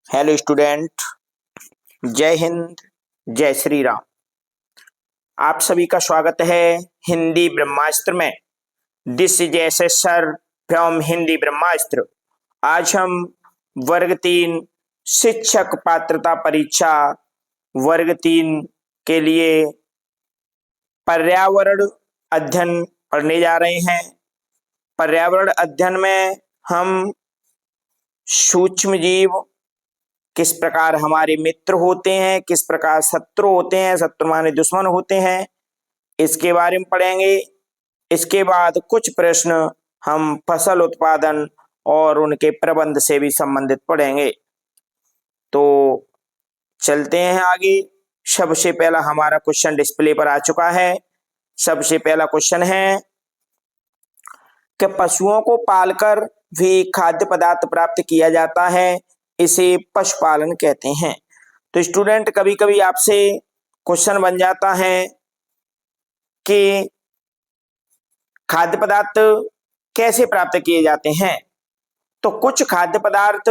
Hello student, जय हिंद, जय श्री राम। आप सभी का स्वागत है हिंदी ब्रह्मास्त्र में। This is S S sir from Hindi Brahmastra. आज हम वर्ग 3 शिक्षक पात्रता परीक्षा वर्ग 3 के लिए पर्यावरण अध्ययन पढ़ने जा रहे हैं। पर्यावरण अध्ययन में हम सूक्ष्म जीव किस प्रकार हमारे मित्र होते हैं, किस प्रकार शत्रु होते हैं, शत्रु माने दुश्मन होते हैं, इसके बारे में पढ़ेंगे। इसके बाद कुछ प्रश्न हम फसल उत्पादन और उनके प्रबंध से भी संबंधित पढ़ेंगे। तो चलते हैं आगे। सबसे पहला हमारा क्वेश्चन डिस्प्ले पर आ चुका है। सबसे पहला क्वेश्चन है कि पशुओं को पालकर भी खाद्य पदार्थ प्राप्त किया जाता है, इसे पशुपालन कहते हैं। तो स्टूडेंट, कभी कभी आपसे क्वेश्चन बन जाता है कि खाद्य पदार्थ कैसे प्राप्त किए जाते हैं। तो कुछ खाद्य पदार्थ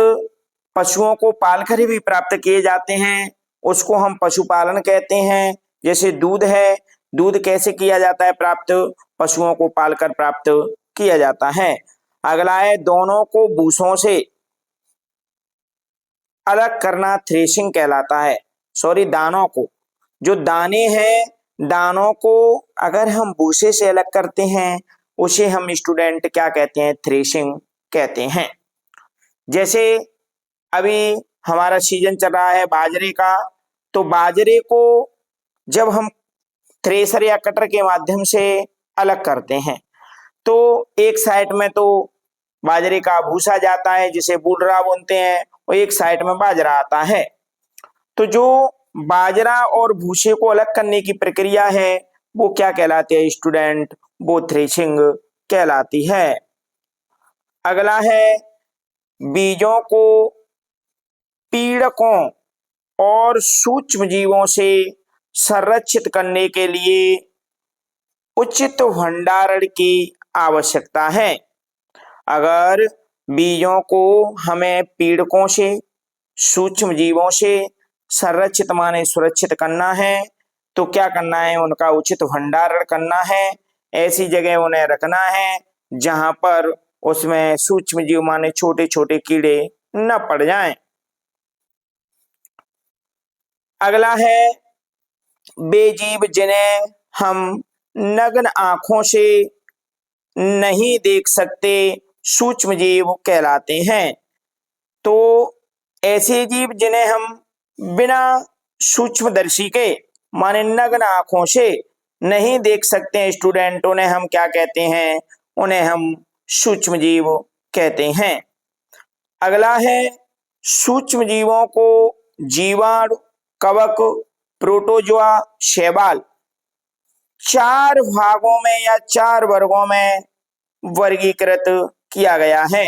पशुओं को पालकर भी प्राप्त किए जाते हैं, उसको हम पशुपालन कहते हैं। जैसे दूध है, दूध कैसे किया जाता है प्राप्त? पशुओं को पालकर प्राप्त किया जाता है। अगला है दोनों को भूसों से अलग करना थ्रेशिंग कहलाता है। सॉरी, दानों को, जो दाने हैं, दानों को अगर हम भूसे से अलग करते हैं उसे हम स्टूडेंट क्या कहते हैं? थ्रेशिंग कहते हैं। जैसे अभी हमारा सीजन चल रहा है बाजरे का, तो बाजरे को जब हम थ्रेशर या कटर के माध्यम से अलग करते हैं तो एक साइड में तो बाजरे का भूसा जाता है जिसे बूडरा बोलते हैं, और एक साइड में बाजरा आता है। तो जो बाजरा और भूसे को अलग करने की प्रक्रिया है वो क्या कहलाती है स्टूडेंट? वो थ्रेशिंग कहलाती है। अगला है बीजों को पीड़कों और सूक्ष्म जीवों से संरक्षित करने के लिए उचित भंडारण की आवश्यकता है। अगर बीजों को हमें पीड़कों से, सूक्ष्म जीवों से संरक्षित माने सुरक्षित करना है तो क्या करना है? उनका उचित भंडारण करना है। ऐसी जगह उन्हें रखना है जहां पर उसमें सूक्ष्म जीव माने छोटे छोटे कीड़े न पड़ जाएं। अगला है वे जीव जिन्हें हम नग्न आंखों से नहीं देख सकते, सूक्ष्म जीव कहलाते हैं। तो ऐसे जीव जिन्हें हम बिना सूक्ष्मदर्शी के माने नग्न आंखों से नहीं देख सकते हैं स्टूडेंट, उन्हें हम क्या कहते हैं? उन्हें हम सूक्ष्म जीव कहते हैं। अगला है सूक्ष्म जीवों को जीवाणु, कवक, प्रोटोजोआ, शैवाल 4 भागों में या 4 वर्गों में वर्गीकृत किया गया है।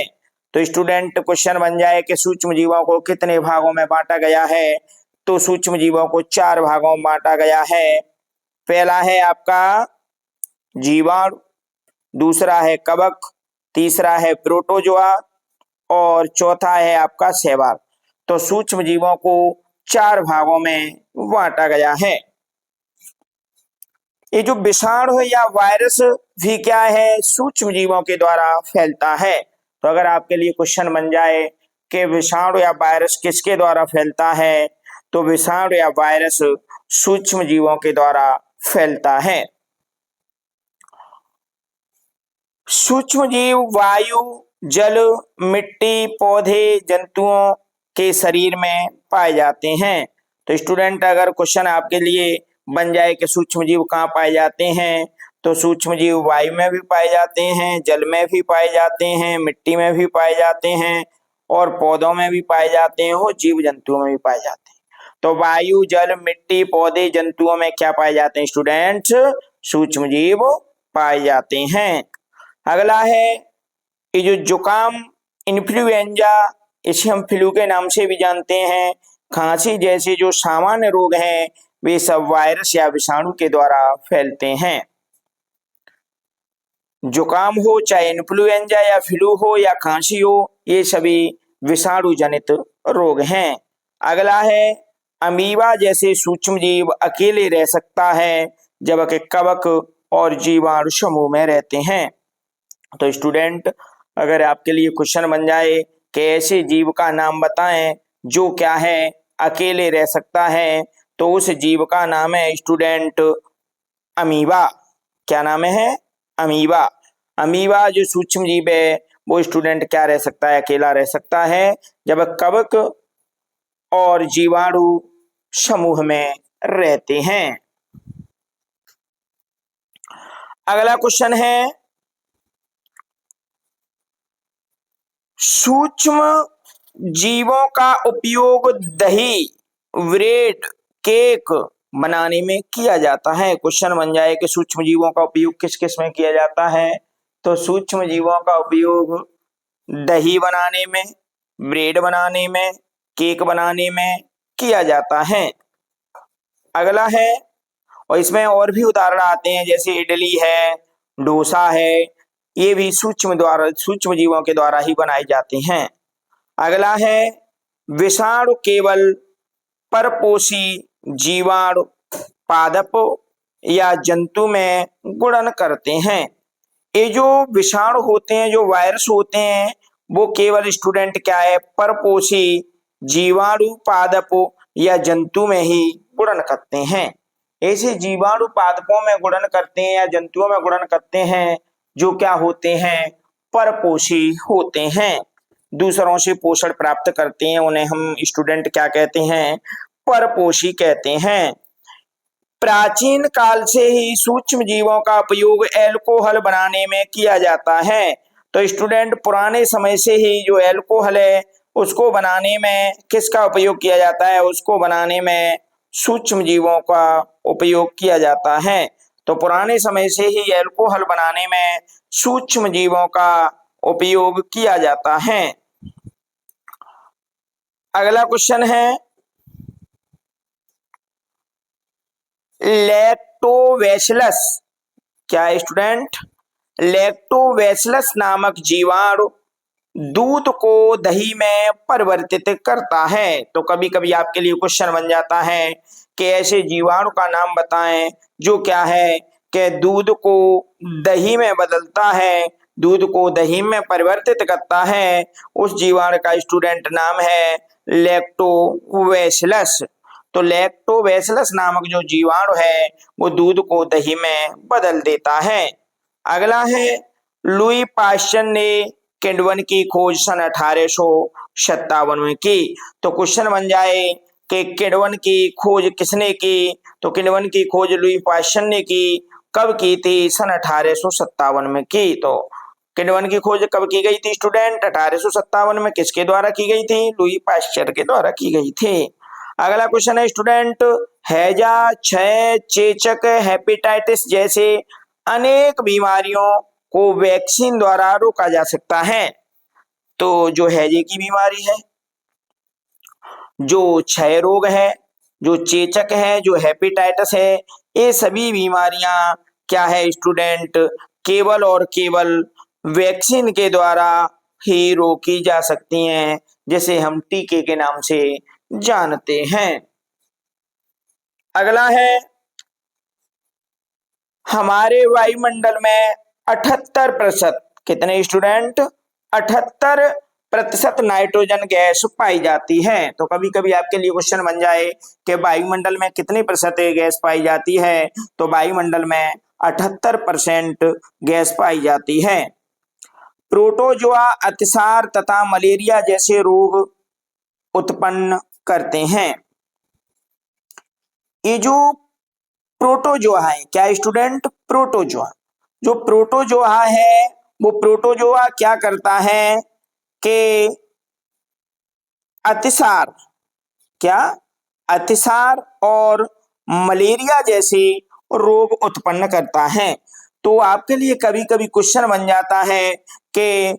तो स्टूडेंट, क्वेश्चन बन जाए कि सूक्ष्म जीवों को कितने भागों में बांटा गया है? तो सूक्ष्म जीवों को 4 भागों में बांटा गया है। पहला है आपका जीवाणु, दूसरा है कवक, तीसरा है प्रोटोजोआ और चौथा है आपका शैवाल। तो सूक्ष्म जीवों को 4 भागों में बांटा गया है। ये जो विषाणु है या वायरस भी क्या है? सूक्ष्म जीवों के द्वारा फैलता है। तो अगर आपके लिए क्वेश्चन बन जाए कि विषाणु या वायरस किसके द्वारा फैलता है, तो विषाणु या वायरस सूक्ष्म जीवों के द्वारा फैलता है। सूक्ष्म जीव वायु, जल, मिट्टी, पौधे, जंतुओं के शरीर में पाए जाते हैं। तो स्टूडेंट, अगर क्वेश्चन आपके लिए बन जाए कि सूक्ष्म जीव कहाँ पाए जाते हैं, तो सूक्ष्म जीव वायु में भी पाए जाते हैं, जल में भी पाए जाते हैं, मिट्टी में भी पाए जाते हैं और पौधों में भी पाए जाते हैं और जीव जंतुओं में भी पाए जाते हैं। तो वायु, जल, मिट्टी, पौधे, जंतुओं में क्या पाए जाते हैं स्टूडेंट्स? सूक्ष्म जीव पाए जाते हैं। अगला है ये जो जुकाम, इन्फ्लुएंजा, इसे हम फ्लू के नाम से भी जानते हैं, खांसी जैसे जो सामान्य रोग हैं वे सब वायरस या विषाणु के द्वारा फैलते हैं। जुकाम हो, चाहे इन्फ्लुएंजा या फ्लू हो या खांसी हो, ये सभी विषाणु जनित रोग हैं। अगला है अमीबा जैसे सूक्ष्म जीव अकेले रह सकता है जबकि कवक और जीवाणु समूह में रहते हैं। तो स्टूडेंट अगर आपके लिए क्वेश्चन बन जाए कि ऐसे जीव का नाम बताएं जो क्या है अकेले रह सकता है, तो उस जीव का नाम है स्टूडेंट अमीबा। क्या नाम है? अमीबा। अमीबा जो सूक्ष्म जीव है वो स्टूडेंट क्या रह सकता है? अकेला रह सकता है जब कवक और जीवाणु समूह में रहते हैं। अगला क्वेश्चन है सूक्ष्म जीवों का उपयोग दही, ब्रेड, केक बनाने में किया जाता है। क्वेश्चन बन जाए कि सूक्ष्म जीवों का उपयोग किस किस में किया जाता है, तो सूक्ष्म जीवों का उपयोग दही बनाने में, ब्रेड बनाने में, केक बनाने में किया जाता है। अगला है, और इसमें और भी उदाहरण आते हैं जैसे इडली है, डोसा है, ये भी सूक्ष्म जीवों के द्वारा ही बनाए जाते हैं। अगला है विषाणु केवल परपोषी जीवाणु, पादप या जंतु में गुणन करते हैं। ये जो विषाणु होते हैं, जो वायरस होते हैं, वो केवल स्टूडेंट क्या है? परपोषी जीवाणु, पादप या जंतु में ही गुणन करते हैं। ऐसे जीवाणु पादपों में गुणन करते हैं या जंतुओं में गुणन करते हैं जो क्या होते हैं? परपोषी होते हैं, दूसरों से पोषण प्राप्त करते हैं, उन्हें हम स्टूडेंट क्या कहते हैं? परपोषी कहते हैं। प्राचीन काल से ही सूक्ष्म जीवों का उपयोग एल्कोहल बनाने में किया जाता है। तो स्टूडेंट पुराने समय से ही जो एल्कोहल है उसको बनाने में किसका उपयोग किया जाता है? उसको बनाने में सूक्ष्म जीवों का उपयोग किया जाता है। तो पुराने समय से ही एल्कोहल बनाने में सूक्ष्म जीवों का उपयोग किया जाता है। अगला क्वेश्चन है लैक्टोबैसिलस। क्या है स्टूडेंट? लैक्टोबैसिलस नामक जीवाणु दूध को दही में परिवर्तित करता है। तो कभी कभी आपके लिए क्वेश्चन बन जाता है कि ऐसे जीवाणु का नाम बताएं जो क्या है कि दूध को दही में बदलता है, दूध को दही में परिवर्तित करता है। उस जीवाणु का स्टूडेंट नाम है लैक्टोबैसिलस। तो लैक्टोबैसिलस नामक जो जीवाणु है वो दूध को दही में बदल देता है। अगला है लुई पाश्चर ने किण्वन की खोज सन 1857 में की। तो क्वेश्चन बन जाए कि किण्वन की खोज किसने की? तो किण्वन की खोज लुई पाश्चर ने की। कब की थी? सन 1857 में की। तो किण्वन की खोज कब की गई थी स्टूडेंट? 1857 में। किसके द्वारा की गई थी? लुई पाश्चर के द्वारा की गई थी। अगला क्वेश्चन है स्टूडेंट हैजा, क्षय, चेचक, हेपेटाइटिस जैसे अनेक बीमारियों को वैक्सीन द्वारा रोका जा सकता है। तो जो हैजे की बीमारी है, जो क्षय रोग है, जो चेचक है, जो हेपेटाइटिस है, ये सभी बीमारियां क्या है स्टूडेंट? केवल और केवल वैक्सीन के द्वारा ही रोकी जा सकती हैं, जिसे हम टीके के नाम से जानते हैं। अगला है हमारे वायुमंडल में 78%, कितने स्टूडेंट? 78% नाइट्रोजन गैस पाई जाती है। तो कभी कभी आपके लिए क्वेश्चन बन जाए कि वायुमंडल में कितने प्रतिशत गैस पाई जाती है, तो वायुमंडल में 78% गैस पाई जाती है। प्रोटोजोआ अतिसार तथा मलेरिया जैसे रोग उत्पन्न करते हैं। ये जो प्रोटोजोआ है, क्या स्टूडेंट? प्रोटोजोआ, जो प्रोटोजोआ है वो प्रोटोजोआ क्या करता है कि अतिसार, क्या? अतिसार और मलेरिया जैसे रोग उत्पन्न करता है। तो आपके लिए कभी कभी क्वेश्चन बन जाता है कि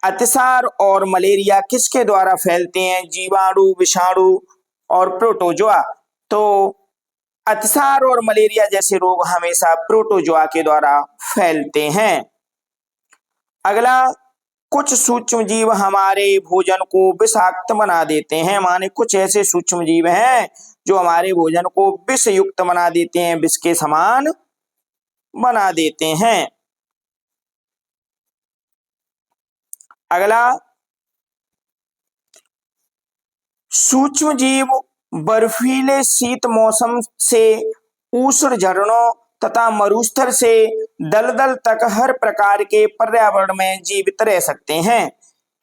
अतिसार और मलेरिया किसके द्वारा फैलते हैं? जीवाणु, विषाणु और प्रोटोजोआ। तो अतिसार और मलेरिया जैसे रोग हमेशा प्रोटोजोआ के द्वारा फैलते हैं। अगला कुछ सूक्ष्म जीव हमारे भोजन को विषाक्त बना देते हैं, माने कुछ ऐसे सूक्ष्म जीव हैं जो हमारे भोजन को विष युक्त बना देते हैं, विष के समान बना देते हैं। अगला, सूक्ष्म जीव बर्फीले शीत मौसम से ऊष्ण झरनों तथा मरुस्थल से दलदल तक हर प्रकार के पर्यावरण में जीवित रह सकते हैं।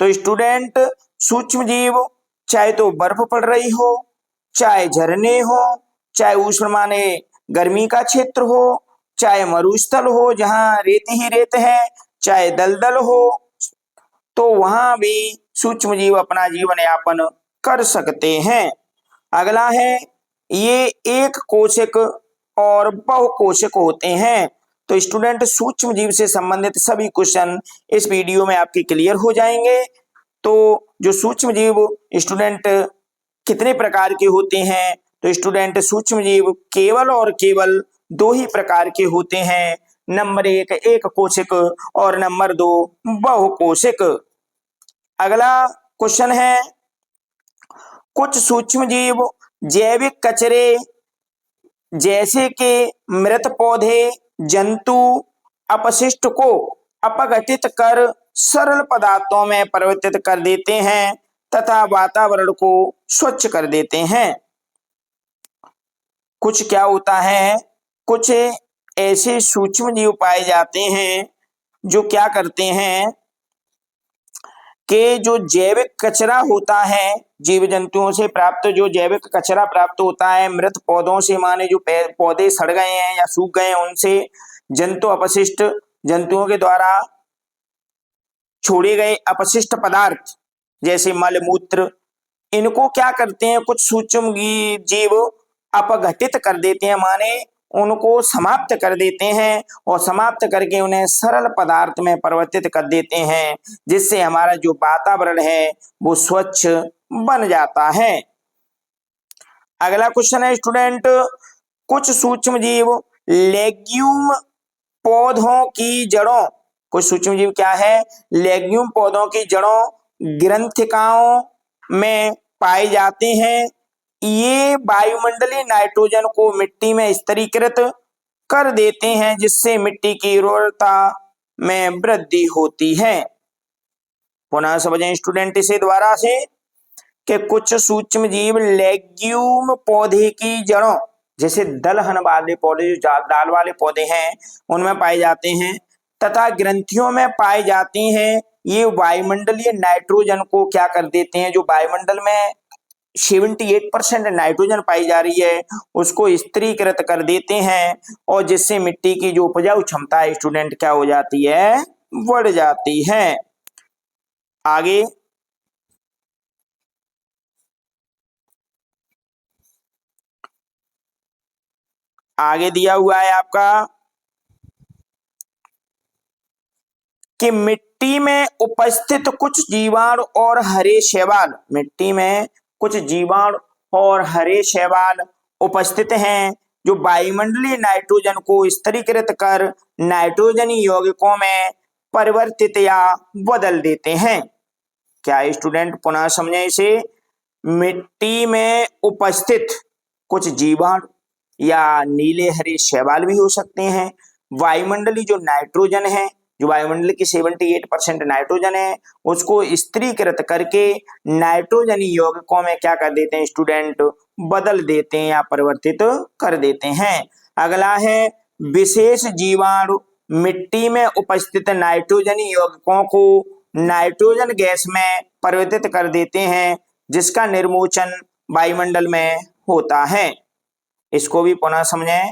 तो स्टूडेंट, सूक्ष्म जीव चाहे तो बर्फ पड़ रही हो, चाहे झरने हो, चाहे उष्ण माने गर्मी का क्षेत्र हो, चाहे मरुस्थल हो जहां रेत ही रेत है, चाहे दलदल हो, तो वहां भी सूक्ष्म जीव अपना जीवन यापन कर सकते हैं। अगला है, ये एक कोशिक और बहुकोशिक होते हैं। तो स्टूडेंट, सूक्ष्म जीव से संबंधित सभी क्वेश्चन इस वीडियो में आपके क्लियर हो जाएंगे। तो जो सूक्ष्म जीव स्टूडेंट कितने प्रकार के होते हैं, तो स्टूडेंट सूक्ष्म जीव केवल और केवल दो ही प्रकार के होते हैं। नंबर एक कोशिक और नंबर 2 बहुकोशिक। अगला क्वेश्चन है, कुछ सूक्ष्म जीव जैविक कचरे जैसे कि मृत पौधे, जंतु अपशिष्ट को अपघटित कर सरल पदार्थों में परिवर्तित कर देते हैं तथा वातावरण को स्वच्छ कर देते हैं। कुछ क्या होता है, कुछ ऐसे सूक्ष्म जीव पाए जाते हैं जो क्या करते हैं कि जो जैविक कचरा होता है, जीव जंतुओं से प्राप्त जो जैविक कचरा प्राप्त होता है, मृत पौधों से माने जो पौधे सड़ गए हैं या सूख गए हैं उनसे, जंतु अपशिष्ट जंतुओं के द्वारा छोड़े गए अपशिष्ट पदार्थ जैसे मल मूत्र, इनको क्या करते हैं कुछ सूक्ष्म जीव अपघटित कर देते हैं, माने उनको समाप्त कर देते हैं और समाप्त करके उन्हें सरल पदार्थ में परिवर्तित कर देते हैं, जिससे हमारा जो वातावरण है वो स्वच्छ बन जाता है। अगला क्वेश्चन है स्टूडेंट, कुछ सूक्ष्म जीव लेग्यूम पौधों की जड़ों, कुछ सूक्ष्म जीव क्या है, लेग्यूम पौधों की जड़ों ग्रंथिकाओं में पाए जाते हैं। ये वायुमंडलीय नाइट्रोजन को मिट्टी में स्तरीकृत कर देते हैं, जिससे मिट्टी की उर्वरता में वृद्धि होती है। पुनः समझें स्टूडेंट इसे द्वारा से कि कुछ सूक्ष्म जीव लेग्यूम पौधे की जड़ों, जैसे दलहन वाले पौधे, जो दाल वाले पौधे हैं उनमें पाए जाते हैं, तथा ग्रंथियों में पाए जाते हैं। ये वायुमंडलीय नाइट्रोजन को क्या कर देते हैं, जो वायुमंडल में 78% नाइट्रोजन पाई जा रही है उसको स्थिरीकृत कर देते हैं, और जिससे मिट्टी की जो उपजाऊ क्षमता है स्टूडेंट क्या हो जाती है, बढ़ जाती है। आगे दिया हुआ है आपका कि मिट्टी में उपस्थित कुछ जीवाणु और हरे शैवाल, मिट्टी में कुछ जीवाणु और हरे शैवाल उपस्थित हैं जो वायुमंडलीय नाइट्रोजन को स्थिरीकृत कर नाइट्रोजनी यौगिकों में परिवर्तित या बदल देते हैं। क्या स्टूडेंट पुनः समझें इसे, मिट्टी में उपस्थित कुछ जीवाणु या नीले हरे शैवाल भी हो सकते हैं, वायुमंडलीय जो नाइट्रोजन है, जो वायुमंडल की 78% नाइट्रोजन है उसको स्थिरीकृत करके नाइट्रोजनी यौगिकों में क्या कर देते हैं स्टूडेंट, बदल देते हैं या परिवर्तित कर देते हैं। अगला है, विशेष जीवाणु मिट्टी में उपस्थित नाइट्रोजनी यौगिकों को नाइट्रोजन गैस में परिवर्तित कर देते हैं, जिसका निर्मोचन वायुमंडल में होता है। इसको भी पुनः समझें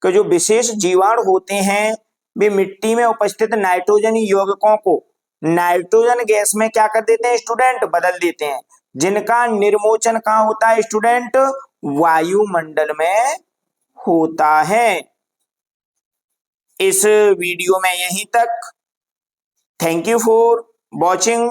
कि जो विशेष जीवाणु होते हैं वे मिट्टी में उपस्थित नाइट्रोजन यौगिकों को नाइट्रोजन गैस में क्या कर देते हैं स्टूडेंट, बदल देते हैं, जिनका निर्मोचन कहाँ होता है स्टूडेंट, वायुमंडल में होता है। इस वीडियो में यहीं तक। Thank you for watching.